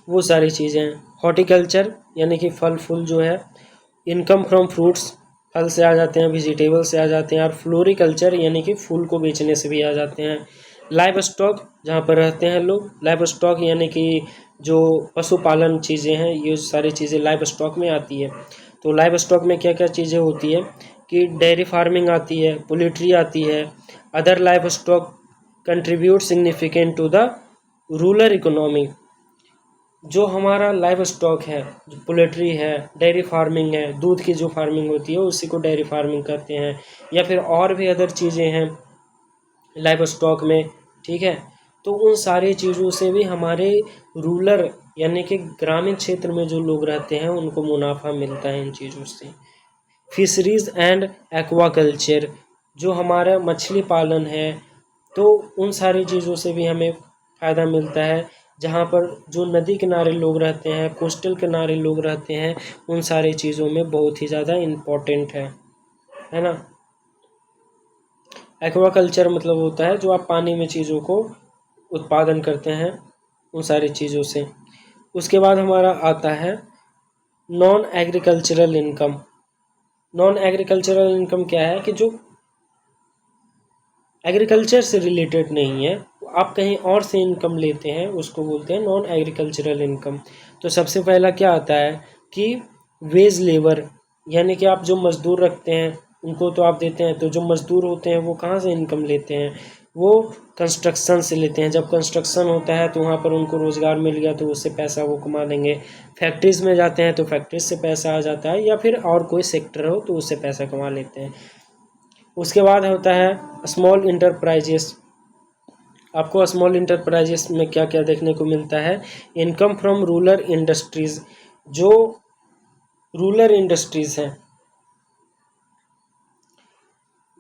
वो सारी चीज़ें। हॉर्टिकल्चर यानी कि फल फूल जो है, इनकम फ्रॉम फ्रूट्स, फल से आ जाते हैं, वेजिटेबल से आ जाते हैं, और फ्लोरिकल्चर यानी कि फूल को बेचने से भी आ जाते हैं। लाइव स्टॉक, जहाँ पर रहते हैं लोग, लाइव स्टॉक यानी कि जो पशुपालन चीज़ें हैं, ये सारी चीज़ें लाइव स्टॉक में आती है। तो लाइव स्टॉक में क्या क्या चीज़ें होती है कि डेयरी फार्मिंग आती है, पोल्ट्री आती है, other livestock contribute significant to the rural economy. जो हमारा लाइव स्टॉक है, जो पोल्ट्री है, डेयरी फार्मिंग है, दूध की जो फार्मिंग होती है उसी को डेयरी फार्मिंग कहते हैं, या फिर और भी अदर चीज़ें हैं लाइव स्टॉक में, ठीक है। तो उन सारी चीज़ों से भी हमारे रूरल यानी कि ग्रामीण क्षेत्र में जो लोग रहते हैं उनको मुनाफा मिलता है इन चीज़ों से। फिशरीज एंड एक्वाकल्चर, जो हमारा मछली पालन है, तो उन सारी चीज़ों से भी हमें फ़ायदा मिलता है। जहाँ पर जो नदी किनारे लोग रहते हैं, कोस्टल किनारे लोग रहते हैं, उन सारी चीज़ों में बहुत ही ज़्यादा इम्पोर्टेंट है ना। एक्वाकल्चर मतलब होता है जो आप पानी में चीज़ों को उत्पादन करते हैं, उन सारी चीज़ों से। उसके बाद हमारा आता है non agricultural income. Non agricultural income क्या है कि जो एग्रीकल्चर से रिलेटेड नहीं है, आप कहीं और से इनकम लेते हैं, उसको बोलते हैं नॉन एग्रीकल्चरल इनकम। तो सबसे पहला क्या आता है कि वेज लेबर, यानी कि आप जो मजदूर रखते हैं उनको तो आप देते हैं, तो जो मजदूर होते हैं वो कहाँ से इनकम लेते हैं, वो कंस्ट्रक्शन से लेते हैं। जब कंस्ट्रक्शन होता है तो वहाँ पर उनको रोज़गार मिल गया तो उससे पैसा वो कमा लेंगे। फैक्ट्रीज़ में जाते हैं तो फैक्ट्रीज से पैसा आ जाता है, या फिर और कोई सेक्टर हो तो उससे पैसा कमा लेते हैं। उसके बाद होता है स्मॉल इंटरप्राइजेस। आपको स्मॉल इंटरप्राइजेस में क्या क्या देखने को मिलता है, इनकम फ्रॉम रूरल इंडस्ट्रीज़। जो रूरल इंडस्ट्रीज़ हैं,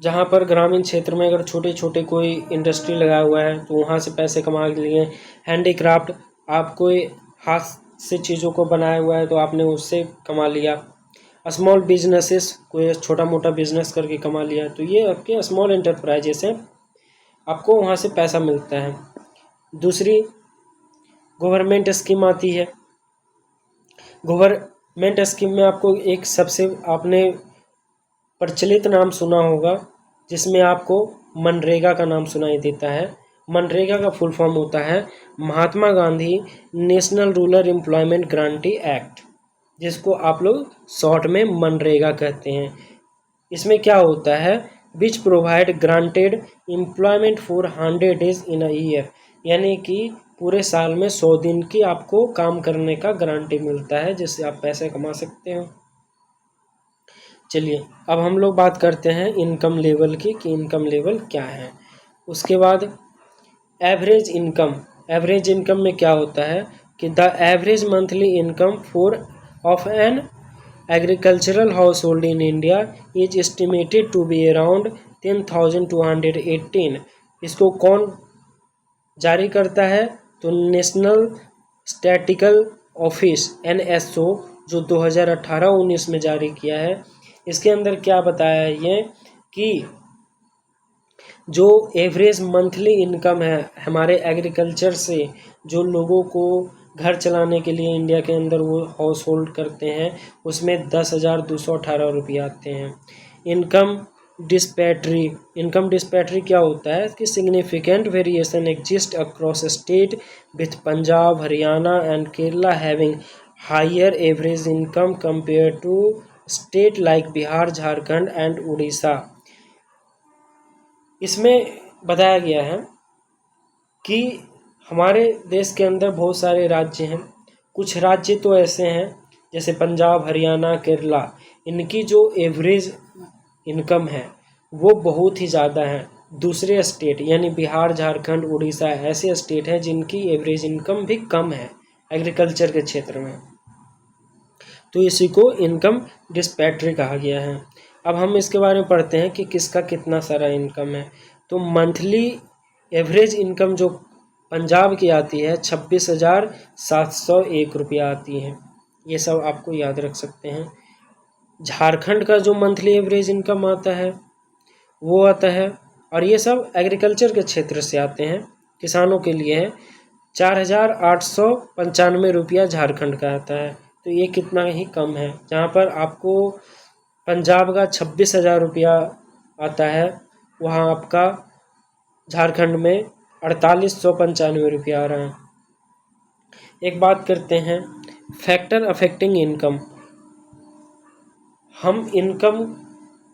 जहाँ पर ग्रामीण क्षेत्र में अगर छोटे छोटे कोई इंडस्ट्री लगा हुआ है तो वहाँ से पैसे कमा लिए। हैंडीक्राफ्ट, आप कोई हाथ से चीज़ों को बनाया हुआ है तो आपने उससे कमा लिया। स्मॉल बिजनेसेस, कोई छोटा मोटा बिजनेस करके कमा लिया, तो ये आपके स्मॉल इंटरप्राइजेस हैं, आपको वहाँ से पैसा मिलता है। दूसरी गवर्नमेंट स्कीम आती है। गवर्नमेंट स्कीम में आपको एक सबसे आपने प्रचलित नाम सुना होगा, जिसमें आपको मनरेगा का नाम सुनाई देता है। मनरेगा का फुल फॉर्म होता है Mahatma Gandhi national rural employment guarantee act, जिसको आप लोग शॉर्ट में मनरेगा कहते हैं। इसमें क्या होता है, which provide granted employment for 100 days in a year, यानी कि पूरे साल में 100 दिन की आपको काम करने का गारंटी मिलता है, जिससे आप पैसे कमा सकते हो। चलिए अब हम लोग बात करते हैं इनकम लेवल की, कि इनकम लेवल क्या है। उसके बाद एवरेज इनकम। एवरेज इनकम में क्या होता है कि the average monthly income for of an agricultural household in India is estimated to be around 10,218। इसको कौन जारी करता है, तो नेशनल स्टैटिकल ऑफिस NSO, जो 2018-19 में जारी किया है। इसके अंदर क्या बताया है ये कि जो एवरेज मंथली इनकम है हमारे एग्रीकल्चर से, जो लोगों को घर चलाने के लिए इंडिया के अंदर वो हाउस होल्ड करते हैं, उसमें 10,218 रुपये आते हैं। इनकम डिस्पैट्री। इनकम डिस्पैट्री क्या होता है कि significant variation exist across state with Punjab, Haryana and Kerala having higher average income compare to state like Bihar, Jharkhand and Orissa. इसमें बताया गया है कि हमारे देश के अंदर बहुत सारे राज्य हैं। कुछ राज्य तो ऐसे हैं जैसे पंजाब, हरियाणा, केरला, इनकी जो एवरेज इनकम है वो बहुत ही ज़्यादा है। दूसरे स्टेट यानी बिहार, झारखंड, उड़ीसा ऐसे स्टेट हैं जिनकी एवरेज इनकम भी कम है एग्रीकल्चर के क्षेत्र में, तो इसी को इनकम डिस्पैट्री कहा गया है। अब हम इसके बारे में पढ़ते हैं कि किसका कितना सारा इनकम है। तो मंथली एवरेज इनकम जो पंजाब की आती है 26,701 रुपया आती है, ये सब आपको याद रख सकते हैं। झारखंड का जो मंथली एवरेज इनकम आता है वो आता है, और ये सब एग्रीकल्चर के क्षेत्र से आते हैं, किसानों के लिए है, 4,895 रुपया झारखंड का आता है। तो ये कितना ही कम है, जहाँ पर आपको पंजाब का 26,000 रुपया आता है, वहाँ आपका झारखंड में 4,895 रुपया आ रहा है। एक बात करते हैं फैक्टर अफेक्टिंग इनकम। हम इनकम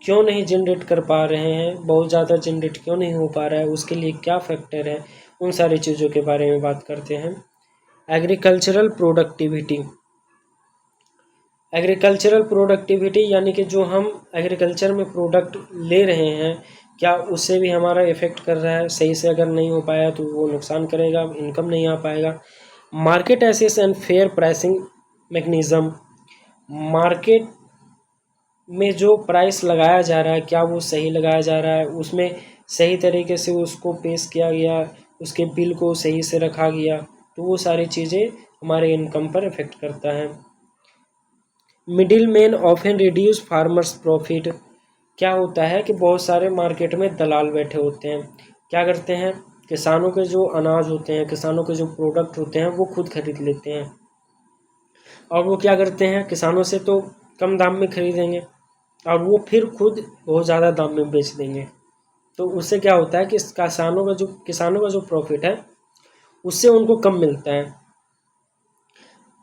क्यों नहीं जनरेट कर पा रहे हैं, बहुत ज़्यादा जनरेट क्यों नहीं हो पा रहा है, उसके लिए क्या फैक्टर है, उन सारी चीज़ों के बारे में बात करते हैं। Agricultural productivity. एग्रीकल्चरल प्रोडक्टिविटी यानी कि जो हम एग्रीकल्चर में प्रोडक्ट ले रहे हैं, क्या उससे भी हमारा इफ़ेक्ट कर रहा है। सही से अगर नहीं हो पाया तो वो नुकसान करेगा, इनकम नहीं आ पाएगा। Market access and fair pricing mechanism. Market में जो प्राइस लगाया जा रहा है क्या वो सही लगाया जा रहा है, उसमें सही तरीके से उसको पेश किया गया, उसके बिल को सही से रखा गया, तो वो सारी चीज़ें हमारे इनकम पर इफ़ेक्ट करता है। Middle man often reduce farmers profit. क्या होता है कि बहुत सारे मार्केट में दलाल बैठे होते हैं, क्या करते हैं, किसानों के जो अनाज होते हैं, किसानों के जो प्रोडक्ट होते हैं वो खुद खरीद लेते हैं, और वो क्या करते हैं, किसानों से तो कम दाम में खरीदेंगे और वो फिर खुद बहुत ज़्यादा दाम में बेच देंगे। तो उससे क्या होता है कि किसानों का जो प्रॉफिट है उससे उनको कम मिलता है।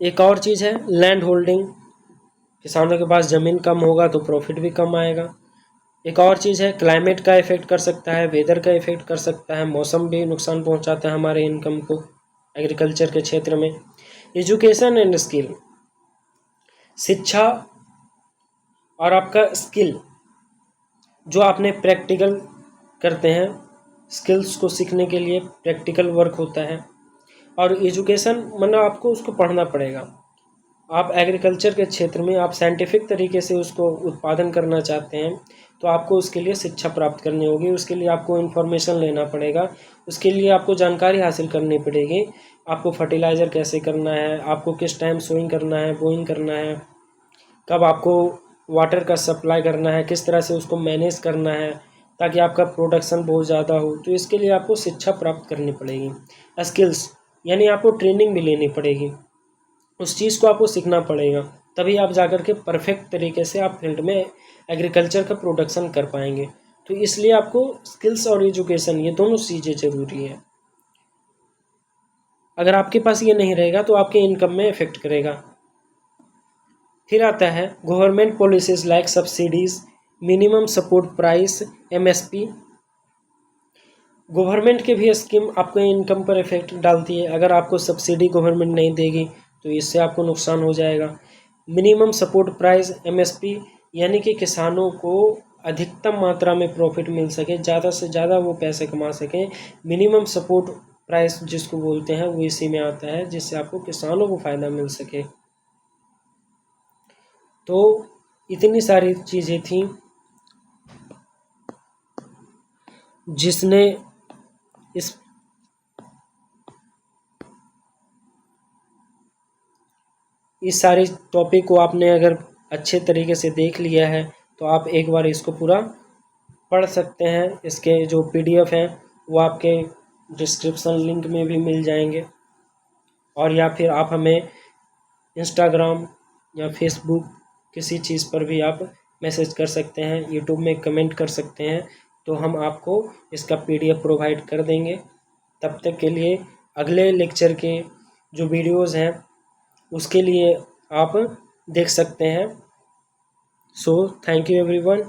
एक और चीज़ है लैंड होल्डिंग, किसानों के पास ज़मीन कम होगा तो प्रॉफिट भी कम आएगा। एक और चीज़ है क्लाइमेट का इफेक्ट कर सकता है, वेदर का इफेक्ट कर सकता है, मौसम भी नुकसान पहुंचाता है हमारे इनकम को एग्रीकल्चर के क्षेत्र में। एजुकेशन एंड स्किल, शिक्षा और आपका स्किल जो आपने प्रैक्टिकल करते हैं, स्किल्स को सीखने के लिए प्रैक्टिकल वर्क होता है। और एजुकेशन मतलब आपको उसको पढ़ना पड़ेगा। आप एग्रीकल्चर के क्षेत्र में आप साइंटिफिक तरीके से उसको उत्पादन करना चाहते हैं तो आपको उसके लिए शिक्षा प्राप्त करनी होगी, उसके लिए आपको इन्फॉर्मेशन लेना पड़ेगा, उसके लिए आपको जानकारी हासिल करनी पड़ेगी। आपको फर्टिलाइज़र कैसे करना है, आपको किस टाइम सोइंग करना है, बोइंग करना है, कब आपको वाटर का सप्लाई करना है, किस तरह से उसको मैनेज करना है ताकि आपका प्रोडक्शन बहुत ज़्यादा हो। तो इसके लिए आपको शिक्षा प्राप्त करनी पड़ेगी। स्किल्स यानी आपको ट्रेनिंग भी लेनी पड़ेगी, उस चीज़ को आपको सीखना पड़ेगा, तभी आप जाकर के परफेक्ट तरीके से आप फील्ड में एग्रीकल्चर का प्रोडक्शन कर पाएंगे। तो इसलिए आपको स्किल्स और एजुकेशन ये दोनों चीज़ें ज़रूरी है। अगर आपके पास ये नहीं रहेगा तो आपके इनकम में इफेक्ट करेगा। फिर आता है government policies like subsidies, minimum support price, MSP। Government की भी स्कीम आपके इनकम पर इफेक्ट डालती है। अगर आपको सब्सिडी गवर्नमेंट नहीं देगी तो इससे आपको नुकसान हो जाएगा। मिनिमम सपोर्ट प्राइस, MSP, यानी कि किसानों को अधिकतम मात्रा में प्रॉफिट मिल सके, ज़्यादा से ज़्यादा वो पैसे कमा सकें। मिनिमम सपोर्ट प्राइस जिसको बोलते हैं वो इसी में आता है, जिससे आपको किसानों को फ़ायदा मिल सके। तो इतनी सारी चीज़ें थी जिसने इस सारे टॉपिक को आपने अगर अच्छे तरीके से देख लिया है तो आप एक बार इसको पूरा पढ़ सकते हैं। इसके जो PDF हैं वो आपके डिस्क्रिप्शन लिंक में भी मिल जाएंगे, और या फिर आप हमें इंस्टाग्राम या फेसबुक किसी चीज़ पर भी आप मैसेज कर सकते हैं, यूट्यूब में कमेंट कर सकते हैं, तो हम आपको इसका PDF प्रोवाइड कर देंगे। तब तक के लिए अगले लेक्चर के जो वीडियोज़ हैं उसके लिए आप देख सकते हैं। So thank you everyone.